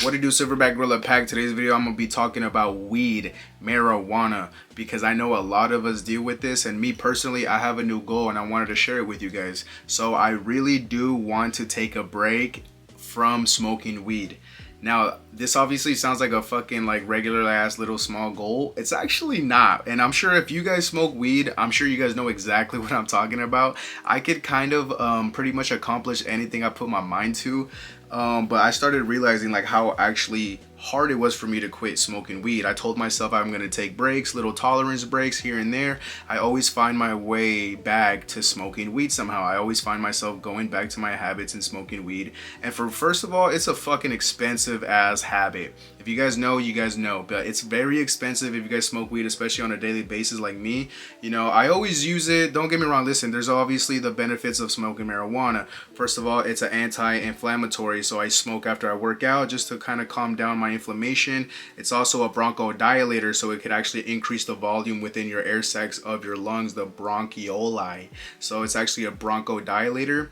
What it do, Silverback Gorilla Pack? Today's video I'm gonna be talking about weed, marijuana, because I know a lot of us deal with this, and me personally, I have a new goal and I wanted to share it with you guys. So I really do want to take a break from smoking weed. Now, this obviously sounds like a fucking like regular ass little small goal. It's actually not. And I'm sure if you guys smoke weed, I'm sure you guys know exactly what I'm talking about. I could kind of pretty much accomplish anything I put my mind to. But I started realizing like how actually hard it was for me to quit smoking weed. I told myself I'm gonna take breaks, little tolerance breaks here and there. I always find my way back to smoking weed somehow. I always find myself going back to my habits and smoking weed. And first of all, it's a fucking expensive ass habit. If you guys know, you guys know, but it's very expensive if you guys smoke weed, especially on a daily basis like me. You know, I always use it. Don't get me wrong. Listen, there's obviously the benefits of smoking marijuana. First of all, it's an anti-inflammatory, so I smoke after I work out just to kind of calm down my inflammation. It's also a bronchodilator, so it could actually increase the volume within your air sacs of your lungs, the bronchioli. So it's actually a bronchodilator.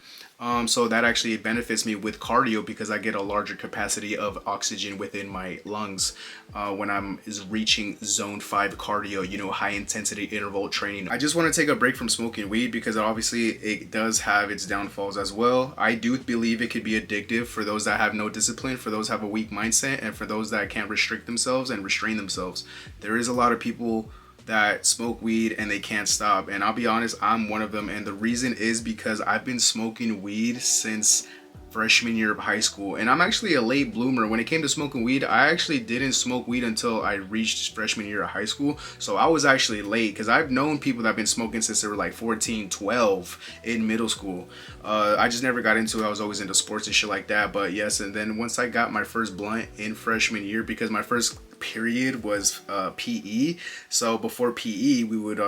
So that actually benefits me with cardio because I get a larger capacity of oxygen within my lungs when I'm reaching zone 5 cardio, you know, high intensity interval training. I just want to take a break from smoking weed because obviously it does have its downfalls as well. I do believe it could be addictive for those that have no discipline, for those that have a weak mindset, and for those that can't restrict themselves and restrain themselves. There is a lot of people that smoke weed and they can't stop, and I'll be honest, I'm one of them. And the reason is because I've been smoking weed since freshman year of high school, and I'm actually a late bloomer. When it came to smoking weed, I actually didn't smoke weed until I reached freshman year of high school, so I was actually late because I've known people that have been smoking since they were like 14, 12 in middle school. I just never got into it. I was always into sports and shit like that. But yes, and then once I got my first blunt in freshman year, because my first period was PE, so before PE we would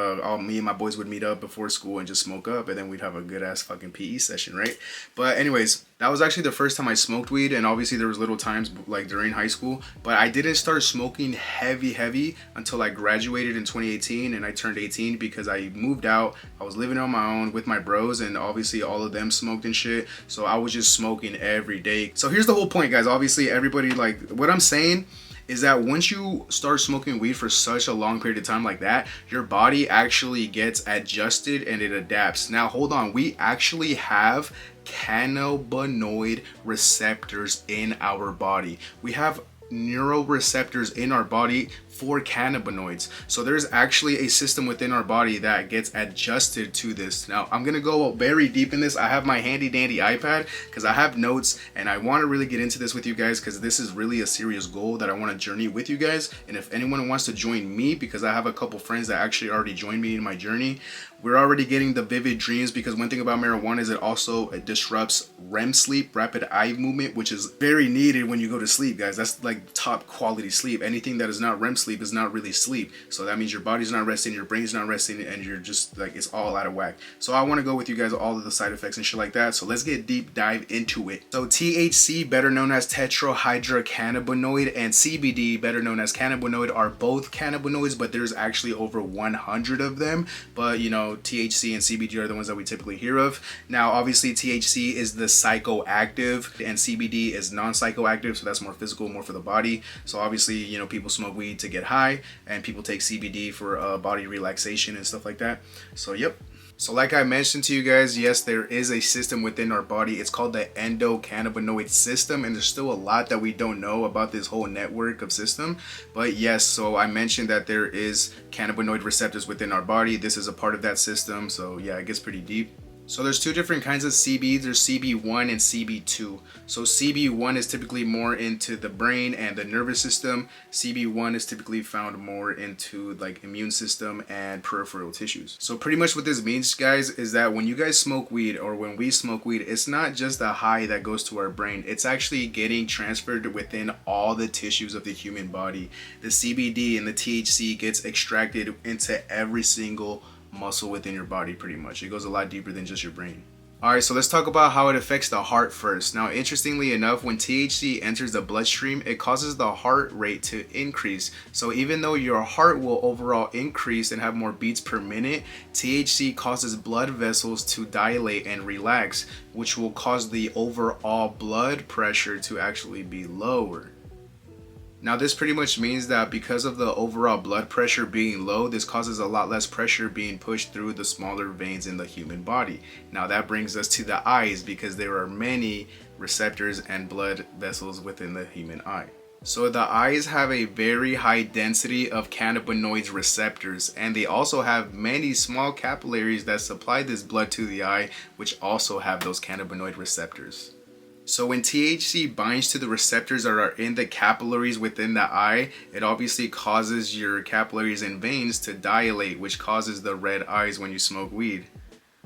me and my boys would meet up before school and just smoke up, and then we'd have a good ass fucking PE session, right? But anyways, that was actually the first time I smoked weed, and obviously there was little times like during high school, but I didn't start smoking heavy until I graduated in 2018 and I turned 18 because I moved out. I was living on my own with my bros, and obviously all of them smoked and shit, so I was just smoking every day. So here's the whole point, guys. Obviously everybody, like, what I'm saying is that once you start smoking weed for such a long period of time like that, your body actually gets adjusted and it adapts. Now hold on, we actually have cannabinoid receptors in our body. We have neuroreceptors in our body for cannabinoids. So there's actually a system within our body that gets adjusted to this. Now I'm gonna go very deep in this. I have my handy dandy iPad because I have notes, and I want to really get into this with you guys because this is really a serious goal that I want to journey with you guys. And if anyone wants to join me, because I have a couple friends that actually already joined me in my journey, we're already getting the vivid dreams, because one thing about marijuana is it disrupts REM sleep, rapid eye movement, which is very needed when you go to sleep, guys. That's like top quality sleep. Anything that is not REM sleep is not really sleep. So that means your body's not resting, your brain's not resting, and you're just like, it's all out of whack. So I want to go with you guys all of the side effects and shit like that. So let's get deep dive into it. So THC, better known as tetrahydrocannabinoid, and CBD, better known as cannabinoid, are both cannabinoids, but there's actually over 100 of them. But you know, THC and CBD are the ones that we typically hear of. Now obviously THC is the psychoactive and CBD is non-psychoactive, so that's more physical, more for the body. So obviously, you know, people smoke weed to get high, and people take CBD for body relaxation and stuff like that. So yep. So like I mentioned to you guys, yes, there is a system within our body. It's called the endocannabinoid system, and there's still a lot that we don't know about this whole network of system. But yes, so I mentioned that there is cannabinoid receptors within our body. This is a part of that system. So yeah, it gets pretty deep. So there's two different kinds of CB. There's CB1 and CB2. So CB1 is typically more into the brain and the nervous system. CB1 is typically found more into like immune system and peripheral tissues. So pretty much what this means, guys, is that when you guys smoke weed, or when we smoke weed, it's not just a high that goes to our brain. It's actually getting transferred within all the tissues of the human body. The CBD and the THC gets extracted into every single muscle within your body. Pretty much, it goes a lot deeper than just your brain. Alright, so let's talk about how it affects the heart first. Now, interestingly enough, when THC enters the bloodstream, it causes the heart rate to increase. So even though your heart will overall increase and have more beats per minute, THC causes blood vessels to dilate and relax, which will cause the overall blood pressure to actually be lower. Now this pretty much means that because of the overall blood pressure being low, this causes a lot less pressure being pushed through the smaller veins in the human body. Now that brings us to the eyes, because there are many receptors and blood vessels within the human eye. So the eyes have a very high density of cannabinoid receptors, and they also have many small capillaries that supply this blood to the eye, which also have those cannabinoid receptors. So when THC binds to the receptors that are in the capillaries within the eye, it obviously causes your capillaries and veins to dilate, which causes the red eyes when you smoke weed.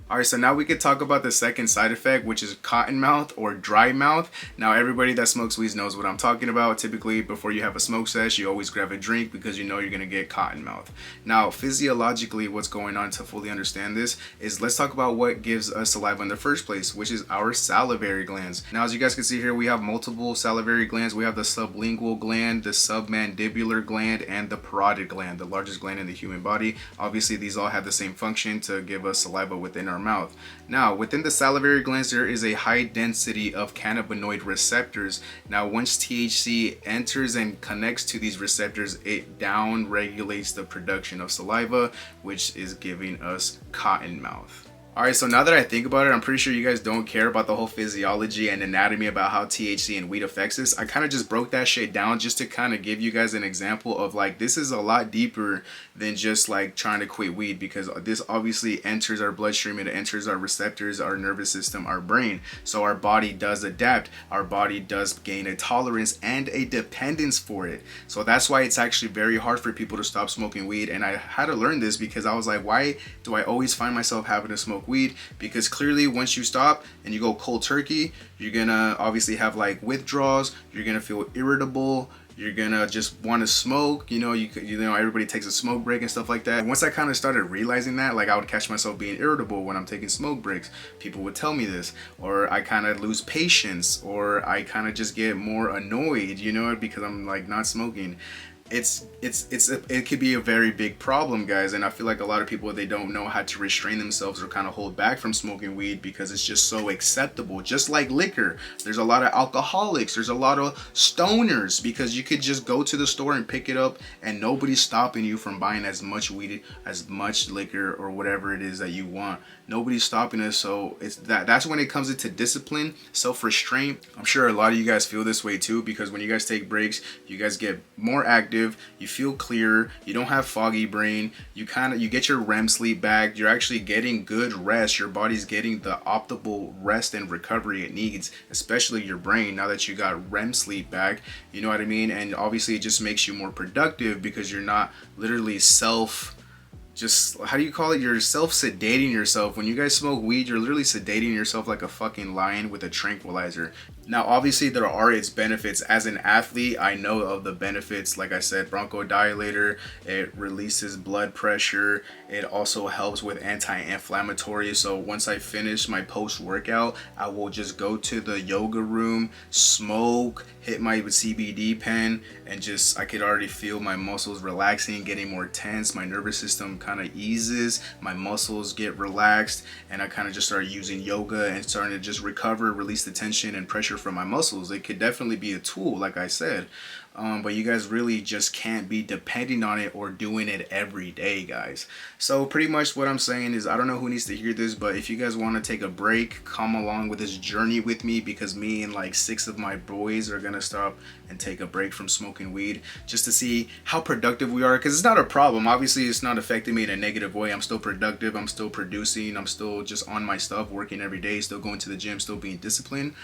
Alright, so now we could talk about the second side effect, which is cotton mouth or dry mouth. Now everybody that smokes weed knows what I'm talking about. Typically before you have a smoke sesh, you always grab a drink because you know you're going to get cotton mouth. Now physiologically what's going on, to fully understand this, is let's talk about what gives us saliva in the first place, which is our salivary glands. Now as you guys can see here, we have multiple salivary glands. We have the sublingual gland, the submandibular gland, and the parotid gland, the largest gland in the human body. Obviously these all have the same function to give us saliva within our mouth. Now within the salivary glands there is a high density of cannabinoid receptors. Now once THC enters and connects to these receptors, it down regulates the production of saliva, which is giving us cotton mouth. Alright, so now that I think about it, I'm pretty sure you guys don't care about the whole physiology and anatomy about how THC and weed affects this. I kind of just broke that shit down just to kind of give you guys an example of like, this is a lot deeper than just like trying to quit weed, because this obviously enters our bloodstream, it enters our receptors, our nervous system, our brain. So our body does adapt, our body does gain a tolerance and a dependence for it. So that's why it's actually very hard for people to stop smoking weed. And I had to learn this because I was like, why do I always find myself having to smoke weed? Because clearly once you stop and you go cold turkey, you're gonna obviously have like withdrawals, you're gonna feel irritable, you're gonna just want to smoke, you know everybody takes a smoke break and stuff like that. And once I kind of started realizing that, like I would catch myself being irritable when I'm taking smoke breaks. People would tell me this, or I kind of lose patience, or I kind of just get more annoyed, because I'm like not smoking. It could be a very big problem, guys, and I feel like a lot of people, they don't know how to restrain themselves or kind of hold back from smoking weed because it's just so acceptable. Just like liquor, there's a lot of alcoholics, there's a lot of stoners, because you could just go to the store and pick it up and nobody's stopping you from buying as much weed, as much liquor, or whatever it is that you want. Nobody's stopping us. So that's when it comes into discipline, self-restraint. I'm sure a lot of you guys feel this way too, because when you guys take breaks, you guys get more active, you feel clearer, you don't have foggy brain, you get your REM sleep back, you're actually getting good rest, your body's getting the optimal rest and recovery it needs, especially your brain, now that you got REM sleep back, you know what I mean? And obviously it just makes you more productive because you're not literally you're self-sedating yourself. When you guys smoke weed, you're literally sedating yourself like a fucking lion with a tranquilizer. Now, obviously, there are its benefits. As an athlete, I know of the benefits. Like I said, bronchodilator, it releases blood pressure. It also helps with anti-inflammatory. So once I finish my post-workout, I will just go to the yoga room, smoke, hit my CBD pen, and I could already feel my muscles relaxing, getting more tense. My nervous system kind of eases, my muscles get relaxed, and I kind of just start using yoga and starting to just recover, release the tension and pressure from my muscles. It could definitely be a tool, like I said, but you guys really just can't be depending on it or doing it every day, guys. So pretty much what I'm saying is, I don't know who needs to hear this, but if you guys want to take a break, come along with this journey with me, because me and like 6 of my boys are gonna stop and take a break from smoking weed just to see how productive we are, because it's not a problem. Obviously it's not affecting me in a negative way. I'm still productive, I'm still producing, I'm still just on my stuff, working every day, still going to the gym, still being disciplined.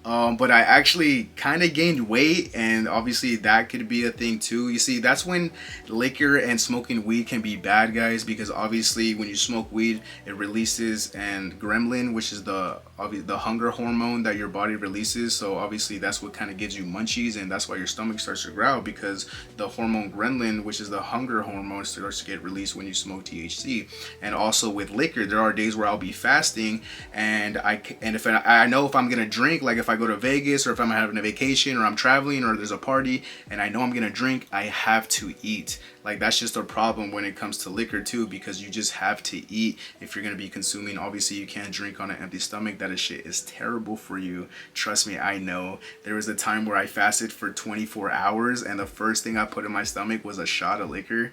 But I actually kind of gained weight, and obviously that could be a thing too. You see, that's when liquor and smoking weed can be bad, guys, because obviously when you smoke weed, it releases and gremlin, which is the hunger hormone that your body releases. So obviously that's what kind of gives you munchies, and that's why your stomach starts to growl, because the hormone gremlin, which is the hunger hormone, starts to get released when you smoke THC. And also with liquor, there are days where I'll be fasting, and if I know if I'm gonna drink, like if I go to Vegas, or if I'm having a vacation, or I'm traveling, or there's a party, and I know I'm gonna drink, I have to eat. Like, that's just a problem when it comes to liquor too, because you just have to eat if you're gonna be consuming. Obviously you can't drink on an empty stomach. That shit is terrible for you. Trust me, I know. There was a time where I fasted for 24 hours and the first thing I put in my stomach was a shot of liquor.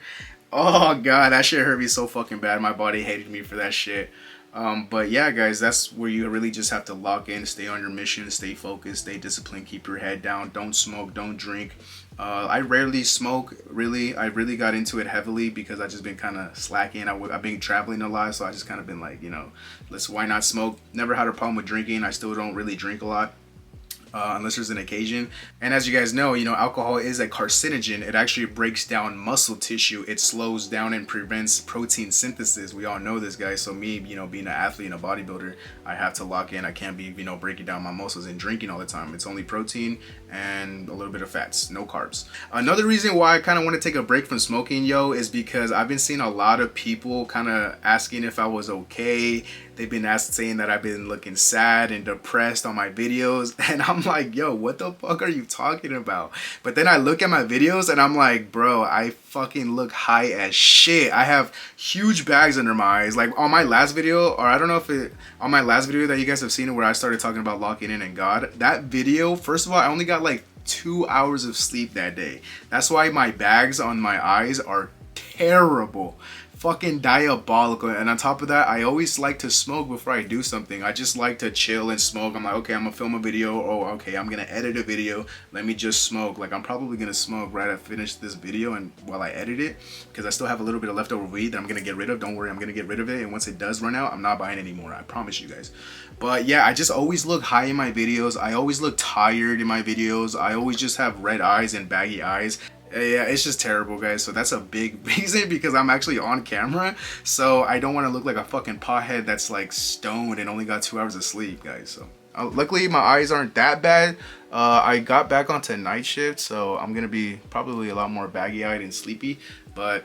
Oh god, that shit hurt me so fucking bad. My body hated me for that shit. But yeah, guys, that's where you really just have to lock in, stay on your mission, stay focused, stay disciplined, keep your head down, don't smoke, don't drink. I rarely smoke, really. I really got into it heavily because I just been kind of slacking. I've been traveling a lot, so I just kind of been like, you know, why not smoke? Never had a problem with drinking. I still don't really drink a lot. Unless there's an occasion. And as you guys know, alcohol is a carcinogen. It actually breaks down muscle tissue. It slows down and prevents protein synthesis. We all know this, guys. So me, being an athlete and a bodybuilder, I have to lock in. I can't be, breaking down my muscles and drinking all the time. It's only protein and a little bit of fats, no carbs. Another reason why I kind of want to take a break from smoking, is because I've been seeing a lot of people kind of asking if I was okay. They've been saying that I've been looking sad and depressed on my videos, and I'm like, yo, what the fuck are you talking about? But then I look at my videos and I'm like, bro, I fucking look high as shit. I have huge bags under my eyes. Like on my last video, or I don't know if on my last video that you guys have seen where I started talking about locking in and God, that video, first of all, I only got like 2 hours of sleep that day. That's why my bags on my eyes are terrible. Fucking diabolical. And on top of that, I always like to smoke before I do something. I just like to chill and smoke. I'm like, okay, I'm gonna film a video. Oh, okay, I'm gonna edit a video. Let me just smoke. Like, I'm probably gonna smoke right after I finish this video and while I edit it, because I still have a little bit of leftover weed that I'm gonna get rid of. Don't worry, I'm gonna get rid of it. And once it does run out, I'm not buying any more. I promise you guys. But yeah, I just always look high in my videos. I always look tired in my videos. I always just have red eyes and baggy eyes. Yeah, it's just terrible, guys. So that's a big reason, because I'm actually on camera, so I don't want to look like a fucking pothead that's like stoned and only got 2 hours of sleep, guys. So luckily my eyes aren't that bad. I got back onto night shift, so I'm gonna be probably a lot more baggy eyed and sleepy, but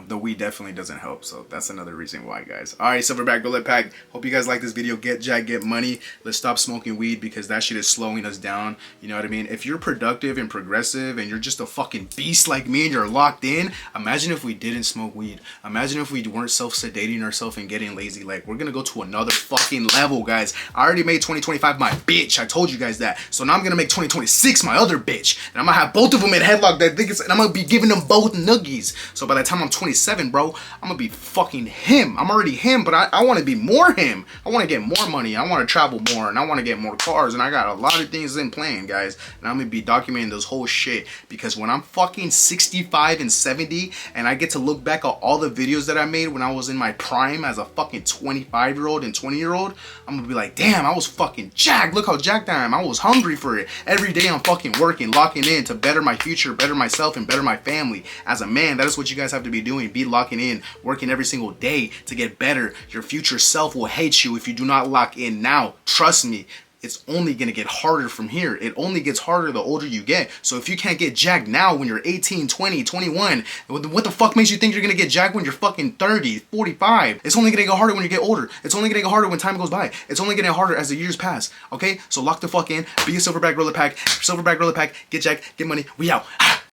the weed definitely doesn't help. So that's another reason why, guys. All right, Silverback Gorilla Pack. Hope you guys like this video. Get jacked, get money. Let's stop smoking weed, because that shit is slowing us down. You know what I mean? If you're productive and progressive and you're just a fucking beast like me and you're locked in, imagine if we didn't smoke weed. Imagine if we weren't self-sedating ourselves and getting lazy. Like, we're gonna go to another fucking level, guys. I already made 2025 my bitch. I told you guys that. So now I'm gonna make 2026 my other bitch. And I'm gonna have both of them in headlock, and I'm gonna be giving them both nuggies. So by the time I'm 27, bro, I'm gonna be fucking him. I'm already him, but I want to be more him. I want to get more money. I want to travel more, and I want to get more cars, and I got a lot of things in plan, guys. And I'm gonna be documenting this whole shit, because when I'm fucking 65 and 70 and I get to look back at all the videos that I made when I was in my prime as a fucking 25-year-old and 20-year-old, I'm gonna be like, damn, I was fucking jacked. Look how jacked I am. I was hungry for it. Every day I'm fucking working, locking in to better my future, better myself, and better my family. As a man, that is what you guys have to be doing. Be locking in, working every single day to get better. Your future self will hate you if you do not lock in now. Trust me. It's only going to get harder from here. It only gets harder the older you get. So if you can't get jacked now when you're 18, 20, 21, what the fuck makes you think you're going to get jacked when you're fucking 30, 45? It's only going to get harder when you get older. It's only going to get harder when time goes by. It's only getting harder as the years pass. Okay? So lock the fuck in. Be a Silverback Gorilla Pack. Silverback Gorilla Pack. Get jacked. Get money. We out.